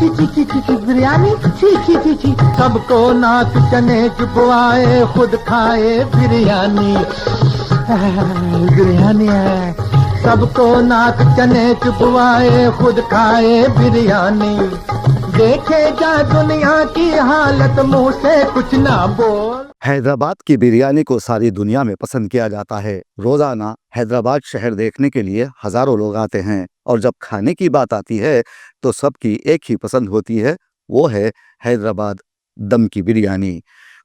ची ची ची ची ची बिरयानी ची ची ची ची सबको नाक चने चुपवाए खुद खाए बिरयानी बिरयानी है सबको नाक चने चुपवाए खुद खाए बिरयानी देखे जा दुनिया की हालत मुंह से कुछ ना बोल। हैदराबाद की बिरयानी को सारी दुनिया में पसंद किया जाता है। रोजाना हैदराबाद शहर देखने के लिए हजारों लोग आते हैं और जब खाने की बात आती है तो सबकी एक ही पसंद होती है, वो है हैदराबाद दम की बिरयानी।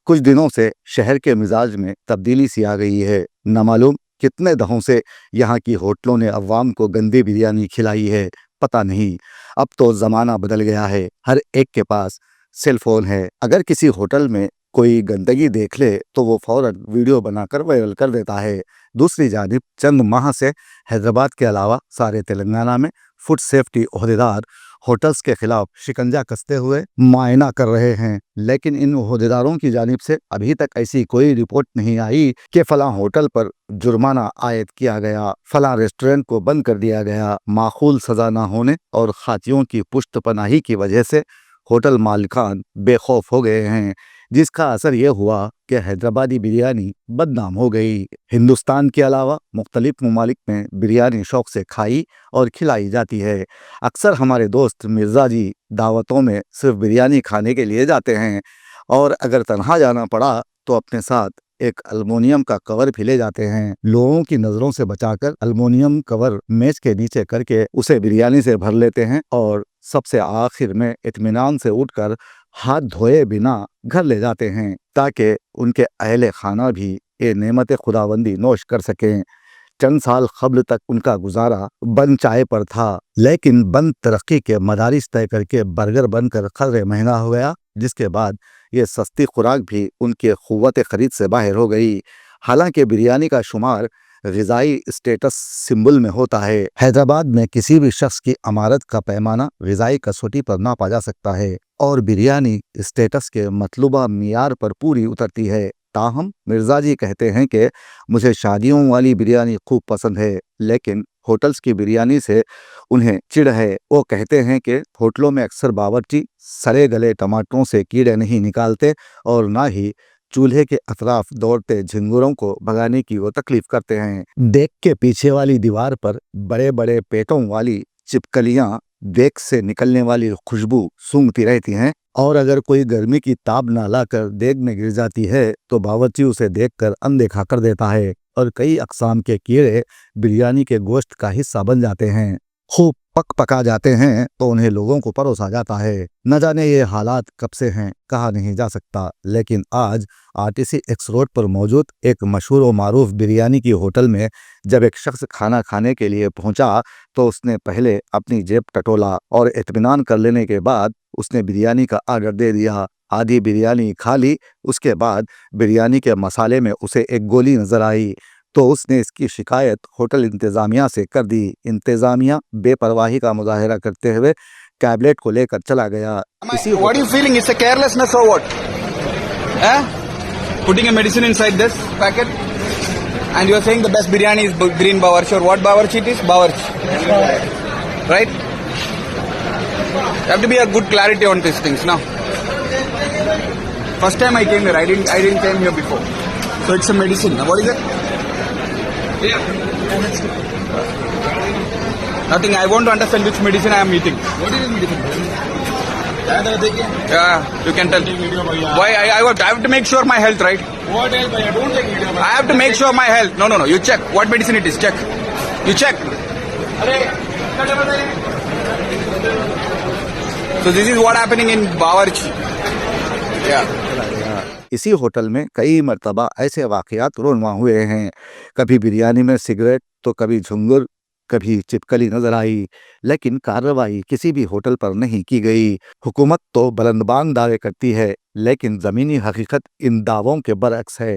कुछ दिनों से शहर के मिजाज में तब्दीली सी आ गई है। न मालूम कितने दहों से यहाँ की होटलों ने अवाम को गंदी बिरयानी खिलाई है, पता नहीं। अब तो ज़माना बदल गया है, हर एक के पास सेल फोन है। अगर किसी होटल में कोई गंदगी देख ले तो वो फौरन वीडियो बनाकर वायरल कर देता है। दूसरी जानिब चंद माह से हैदराबाद के अलावा सारे तेलंगाना में फूड सेफ्टी ओहदेदार होटल्स के खिलाफ शिकंजा कसते हुए मुआयना कर रहे हैं, लेकिन इन ओहदेदारों की जानिब से अभी तक ऐसी कोई रिपोर्ट नहीं आई कि फलां होटल पर जुर्माना आयद किया गया, फलां रेस्टोरेंट को बंद कर दिया गया। माकूल सजा न होने और खातियों की पुश्त पनाही की वजह से होटल मालिकान बेखौफ हो गए हैं, जिसका असर यह हुआ कि हैदराबादी बिरयानी बदनाम हो गई। हिंदुस्तान के अलावा मुख्तलिफ ममालिक में बिरयानी शौक से खाई और खिलाई जाती है। अक्सर हमारे दोस्त मिर्ज़ा जी दावतों में सिर्फ बिरयानी खाने के लिए जाते हैं और अगर तन्हा जाना पड़ा तो अपने साथ एक अल्मोनियम का कवर भी ले जाते हैं। लोगों की नज़रों से बचाकर अल्मोनियम कवर मेज के नीचे करके उसे बिरयानी से भर लेते हैं और सबसे आखिर में इत्मीनान से उठकर हाथ धोए बिना घर ले जाते हैं ताकि उनके अहले खाना भी ये नेमत खुदाबंदी नोश कर सकें। चंद साल कबल तक उनका गुजारा बंद चाय पर था, लेकिन बंद तरक्की के मदारिस तय करके बर्गर बनकर खर्रे महंगा हो गया, जिसके बाद ये सस्ती खुराक भी उनके क़ुव्वत खरीद से बाहर हो गई। हालांकि बिरयानी का शुमार ग़िज़ाई स्टेटस सिंबल में होता है। हैदराबाद में किसी भी शख्स की अमारत का पैमाना ग़िज़ाई कसौटी पर नापा जा सकता है और बिरयानी स्टेटस के मतलूबा मियार पर पूरी उतरती है। ताहम मिर्ज़ा जी कहते हैं कि मुझे शादियों वाली बिरयानी खूब पसंद है, लेकिन होटल्स की बिरयानी से उन्हें चिढ़ है। वो कहते हैं कि होटलों में अक्सर बावर्ची सड़े गले टमाटरों से कीड़े नहीं निकालते और ना ही चूल्हे के अतराफ दौड़ते झिंगुरों को भगाने की वो तकलीफ करते हैं। देख के पीछे वाली दीवार पर बड़े बड़े पेटों वाली चिपकलियां देख से निकलने वाली खुशबू सूंघती रहती हैं और अगर कोई गर्मी की ताब ना लाकर देग में गिर जाती है तो बावर्ची उसे देखकर अनदेखा कर देता है और कई अक़साम के कीड़े बिरयानी के गोश्त का हिस्सा बन जाते हैं। खूब पका जाते हैं तो उन्हें लोगों को परोसा जाता है। न जाने ये हालात कब से हैं, कहा नहीं जा सकता, लेकिन आज आरटीसी एक्स रोड पर मौजूद एक मशहूर और मारूफ बिरयानी की होटल में जब एक शख्स खाना खाने के लिए पहुंचा तो उसने पहले अपनी जेब टटोला और इत्मीनान कर लेने के बाद उसने बिरयानी का आर्डर दे दिया। आधी बिरयानी खा ली, उसके बाद बिरयानी के मसाले में उसे एक गोली नजर आई तो उसने इसकी शिकायत होटल इंतज़ामिया से कर दी। इंतज़ामिया बेपरवाही का मुजाहरा करते हुए टैबलेट को लेकर चला गया। What are you feeling? It's a carelessness or what? Putting a medicine inside this packet and you are saying the best biryani is green bawarchi, or what bawarchi it is? Bawarchi. Right? You have to be a good clarity on these things now. First time I came here, I didn't came here before. So it's a medicine. What is it? Yeah. Nothing. I want to understand which medicine I am eating. What is medicine? Yeah, you can tell. Why I have to make sure my health, right? What health? I don't take video. I have to make sure my health. No. You check what medicine it is. Check. You check. So this is what happening in Bawarchi. Yeah. इसी hotel में कई मरतबा ऐसे वाक़यात रोनुमा हुए हैं। कभी बिरयानी में cigarette तो कभी झुंगर, कभी चिपकली नजर आई, लेकिन कार्रवाई किसी भी होटल पर नहीं की गई। हुकूमत तो बुलंदबांग दावे करती है, लेकिन ज़मीनी हकीकत इन दावों के बरअक्स है।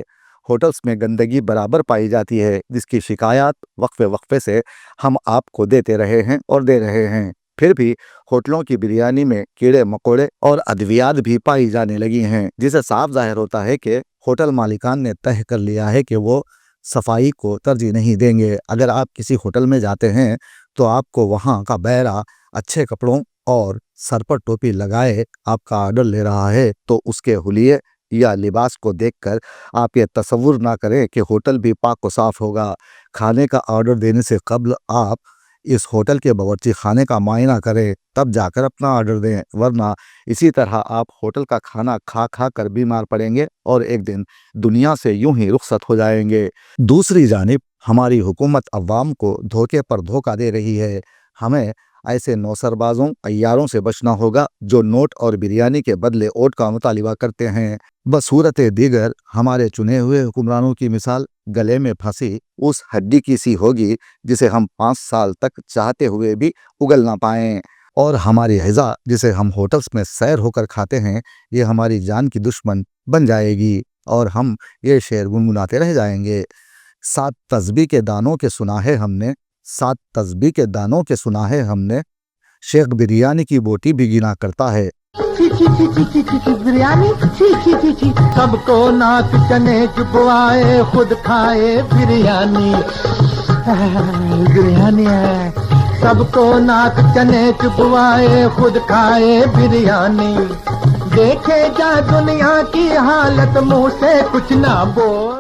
होटल्स में गंदगी बराबर पाई जाती है, जिसकी शिकायत वक्फे वक्फे से हम आपको देते रहे हैं और दे रहे हैं। फिर भी होटलों की बिरयानी में कीड़े मकोड़े और अद्वियात भी पाई जाने लगी हैं, जिसे साफ जाहिर होता है कि होटल मालिकान ने तय कर लिया है कि वो सफाई को तरजीह नहीं देंगे। अगर आप किसी होटल में जाते हैं तो आपको वहाँ का बहरा अच्छे कपड़ों और सर पर टोपी लगाए आपका ऑर्डर ले रहा है तो उसके हुलिये या लिबास को देखकर आप ये तसव्वुर ना करें कि होटल भी पाक व साफ होगा। खाने का ऑर्डर देने से कब्ल आप इस होटल के बावर्ची खाने का मुआयना करें, तब जाकर अपना ऑर्डर दें, वरना इसी तरह आप होटल का खाना खा खा कर बीमार पड़ेंगे और एक दिन दुनिया से यूं ही रुखसत हो जाएंगे। दूसरी जानिब हमारी हुकूमत अवाम को धोखे पर धोखा दे रही है। हमें ऐसे नौसरबाजों अय्यारों से बचना होगा जो नोट और बिरयानी के बदले ओट का मुतालिबा करते हैं। बसूरत दीगर हमारे चुने हुए हुक्मरानों की मिसाल गले में फंसी उस हड्डी की सी होगी जिसे हम 5 साल तक चाहते हुए भी उगल ना पाएं, और हमारी ग़िज़ा जिसे हम होटल्स में सैर होकर खाते हैं ये हमारी जान की दुश्मन बन जाएगी और हम ये शेर गुनगुनाते रह जाएंगे। 7 तस्बीह के दानों के सुना है हमने, 7 तस्बीह के दानों के सुना है हमने, शेख बिरयानी की बोटी भी गिना करता है। छी छी छी छी छी छी छी बिरयानी छी छी छी छी। सबको नाक चने चुपवाए खुद खाए बिरयानी। बिरयानी है। सबको नाक चने चुपवाए खुद खाए बिरयानी। देखे जा दुनिया की हालत मुंह से कुछ ना बोल।